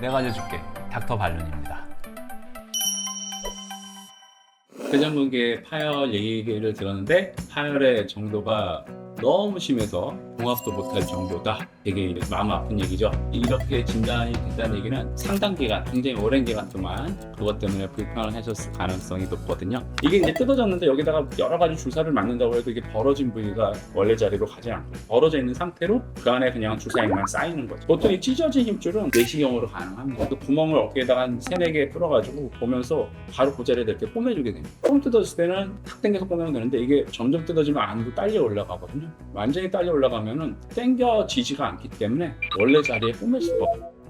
내가 알려줄게. 닥터 발론입니다. 회전근개 파열 얘기를 들었는데 파열의 정도가 너무 심해서 봉합도 못할 정도다. 되게 마음 아픈 얘기죠. 이렇게 진단이 됐다는 얘기는 상당 기간, 굉장히 오랜 기간 동안 그것 때문에 불편을 하셨을 가능성이 높거든요. 이게 이제 뜯어졌는데 여기다가 여러 가지 주사를 맞는다고 해도 이게 벌어진 부위가 원래 자리로 가지 않고 벌어져 있는 상태로 그 안에 그냥 주사액만 쌓이는 거죠. 보통 이 찢어진 힘줄은 내시경으로 가능합니다. 그 구멍을 어깨에다가 한 3-4개 뚫어가지고 보면서 바로 그 자리에다 이렇게 꿰매주게 됩니다. 폼 뜯어질 때는 탁 당겨서 꿰매면 되는데 이게 점점 뜯어지면 안으로 딸려 올라가거든요. 완전히 딸려 올라가면은 당겨지지가 않기 때문에 원래 자리에 꿰맬 수가 없어요.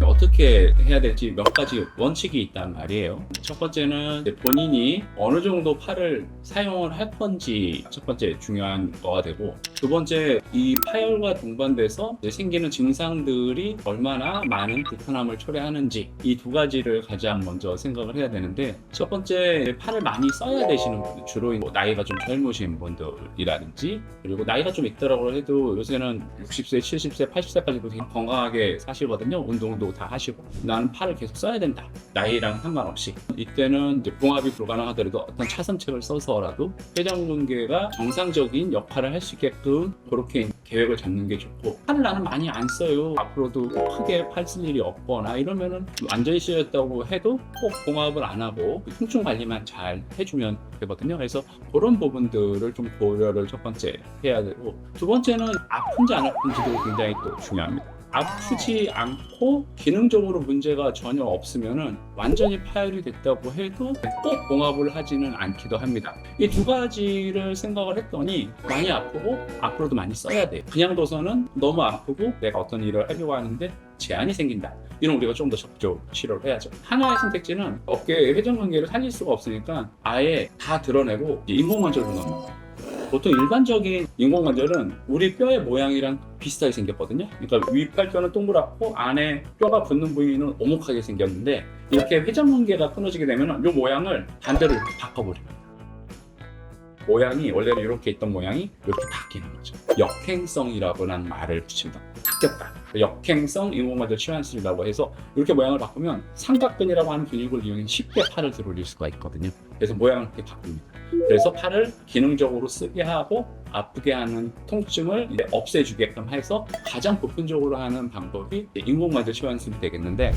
어떻게 해야 될지 몇 가지 원칙이 있단 말이에요. 첫 번째는 본인이 어느 정도 팔을 사용을 할 건지 첫 번째 중요한 거가 되고, 두 번째 이 파열과 동반돼서 생기는 증상들이 얼마나 많은 불편함을 초래하는지, 이 두 가지를 가장 먼저 생각을 해야 되는데, 첫 번째 팔을 많이 써야 되시는 분들, 주로 나이가 좀 젊으신 분들이라든지, 그리고 나이가 좀 있더라고 해도 요새는 60세, 70세, 80세까지도 되게 건강하게 사시거든요. 운동도 다 하시고. 나는 팔을 계속 써야 된다, 나이랑 상관없이. 이때는 이제 봉합이 불가능하더라도 어떤 차선책을 써서라도 회전근개가 정상적인 역할을 할 수 있게끔 그렇게 계획을 잡는 게 좋고, 팔을 나는 많이 안 써요, 앞으로도 크게 팔 쓸 일이 없거나 이러면은 완전히 쓰였다고 해도 꼭 봉합을 안 하고 통증 관리만 잘 해주면 되거든요. 그래서 그런 부분들을 좀 고려를 첫 번째 해야 되고, 두 번째는 아픈지 안 아픈지도 굉장히 또 중요합니다. 아프지 않고 기능적으로 문제가 전혀 없으면은 완전히 파열이 됐다고 해도 꼭 봉합을 하지는 않기도 합니다. 이 두 가지를 생각을 했더니 많이 아프고 앞으로도 많이 써야 돼요. 그냥 둬서는 너무 아프고 내가 어떤 일을 하려고 하는데 제한이 생긴다. 이런 우리가 좀 더 적극 치료를 해야죠. 하나의 선택지는 어깨의 회전근개를 살릴 수가 없으니까 아예 다 드러내고 인공관절로 넘어가요. 보통 일반적인 인공관절은 우리 뼈의 모양이랑 비슷하게 생겼거든요. 그러니까 윗팔뼈는 동그랗고 안에 뼈가 붙는 부위는 오목하게 생겼는데, 이렇게 회전근개가 끊어지게 되면 이 모양을 반대로 이렇게 바꿔버립니다. 모양이 원래는 이렇게 있던 모양이 이렇게 바뀌는 거죠. 역행성이라고는 말을 붙입니다. 바뀌었다. 역행성 인공관절 치환술이라고 해서 이렇게 모양을 바꾸면 삼각근이라고 하는 근육을 이용해 쉽게 팔을 들어 올릴 수가 있거든요. 그래서 모양을 이렇게 바꿉니다. 그래서 팔을 기능적으로 쓰게 하고 아프게 하는 통증을 이제 없애주게끔 해서 가장 보편적으로 하는 방법이 인공관절 치환술이 되겠는데,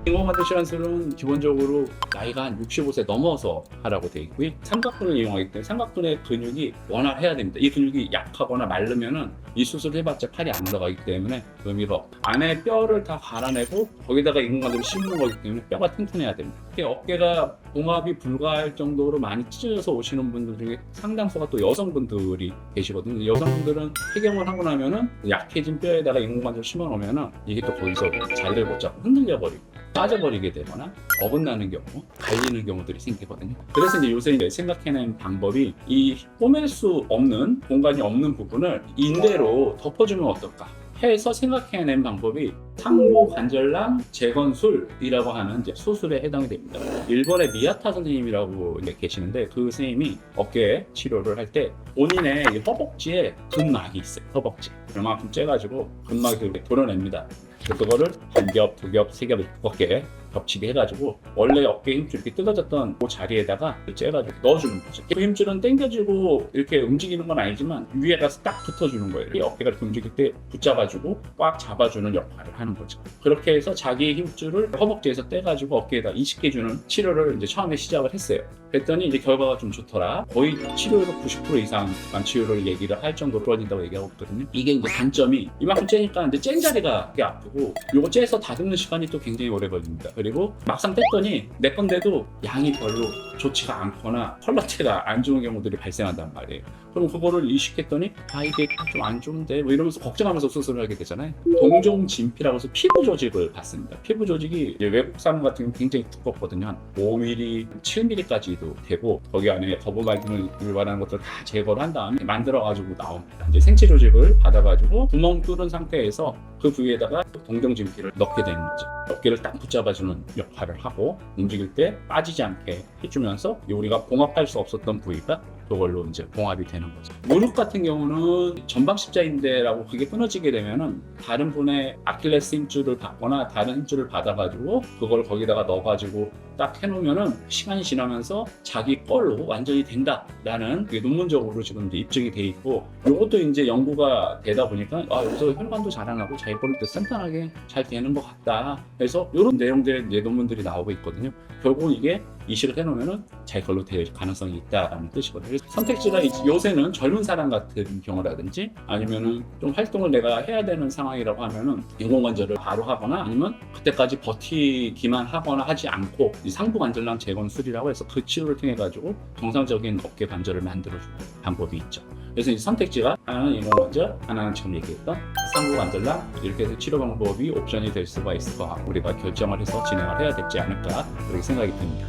인공관절 치환술은 기본적으로 나이가 한 65세 넘어서 하라고 되어 있고요. 삼각근을 이용하기 때문에 삼각근의 근육이 원활해야 됩니다. 이 근육이 약하거나 마르면은 이 수술을 해봤자 팔이 안 올라가기 때문에 의미가 없다. 안에 뼈를 다 갈아내고 거기다가 인공관절을 심는 거기 때문에 뼈가 튼튼해야 됩니다. 어깨가 봉합이 불가할 정도로 많이 찢어져서 오시는 분들 중에 상당수가 또 여성분들이 계시거든요. 여성분들은 폐경을 하고 나면은 약해진 뼈에다가 인공관절을 심어 놓으면은 이게 또 거기서 자리를 못 잡고 흔들려 버리고 빠져버리게 되거나 어긋나는 경우, 갈리는 경우들이 생기거든요. 그래서 이제 요새 이제 생각해낸 방법이 이 꼬맬 수 없는 공간이 없는 부분을 인대로 덮어주면 어떨까 해서 생각해낸 방법이 상부 관절낭 재건술이라고 하는 이제 수술에 해당이 됩니다. 일본의 미야타 선생님이라고 이제 계시는데, 그 선생님이 어깨 치료를 할 때 본인의 허벅지에 근막이 있어요. 허벅지 그만큼 째가지고 근막을 이렇게 도려냅니다. 그거를 한 겹, 두 겹, 세 겹 두껍게 겹치게 해가지고 원래 어깨 힘줄 이렇게 뜯어졌던 그 자리에다가 째가지고 넣어주는 거죠. 그 힘줄은 당겨지고 이렇게 움직이는 건 아니지만 위에 가서 딱 붙어주는 거예요. 이 어깨가 이렇게 움직일 때 붙잡아주고 꽉 잡아주는 역할을 하는 거죠. 그렇게 해서 자기 힘줄을 허벅지에서 떼가지고 어깨에다 이식해주는 치료를 이제 처음에 시작을 했어요. 그랬더니 이제 결과가 좀 좋더라. 거의 치료율 90% 이상 완치율을 얘기를 할 정도로 좋아진다고 얘기하고 있거든요. 이게 이제 단점이 이만큼 째니까 이제 짠 자리가 되게 아프고, 요거 째서 다듬는 시간이 또 굉장히 오래 걸립니다. 그리고 막상 뗐더니 내 건데도 양이 별로 좋지가 않거나 퀄러티가 안 좋은 경우들이 발생한단 말이에요. 그럼 그거를 이식했더니 이게 좀 안 좋은데 뭐 이러면서 걱정하면서 수술을 하게 되잖아요. 동종진피라고 해서 피부 조직을 받습니다. 피부 조직이 이제 외국 사람 같은 경우는 굉장히 두껍거든요. 한 5mm, 7mm까지도 되고, 거기 안에 거부발균을 유발하는 것들을 다 제거를 한 다음에 만들어가지고 나옵니다. 이제 생체 조직을 받아가지고 구멍 뚫은 상태에서 그 부위에다가 동정진피를 넣게 되는 거죠. 어깨를 딱 붙잡아주는 역할을 하고 움직일 때 빠지지 않게 해주면서 우리가 봉합할 수 없었던 부위가 그걸로 이제 봉합이 되는 거죠. 무릎 같은 경우는 전방 십자인대라고 그게 끊어지게 되면은 다른 분의 아킬레스 힘줄을 받거나 다른 힘줄을 받아가지고 그걸 거기다가 넣어가지고 딱 해놓으면은 시간이 지나면서 자기 걸로 완전히 된다라는 게 논문적으로 지금 이제 입증이 돼 있고, 이것도 이제 연구가 되다 보니까 여기서 혈관도 자라나고 자기 걸로 단단하게 잘 되는 것 같다. 그래서 이런 내용들의 이제 논문들이 나오고 있거든요. 결국은 이게 이식을 해놓으면은 자기 걸로 될 가능성이 있다라는 뜻이거든요. 그래서 선택지가 요새는 젊은 사람 같은 경우라든지 아니면은 좀 활동을 내가 해야 되는 상황이라고 하면은 인공관절을 바로 하거나 아니면 그때까지 버티기만 하거나 하지 않고 이 상부관절낭 재건술이라고 해서 그 치료를 통해 가지고 정상적인 어깨 관절을 만들어주는 방법이 있죠. 그래서 이 선택지가 하나는 인공관절, 하나는 지금 얘기했던 상부관절낭, 이렇게 해서 치료 방법이 옵션이 될 수가 있을 것 같고 우리가 결정을 해서 진행을 해야 되지 않을까 그렇게 생각이 듭니다.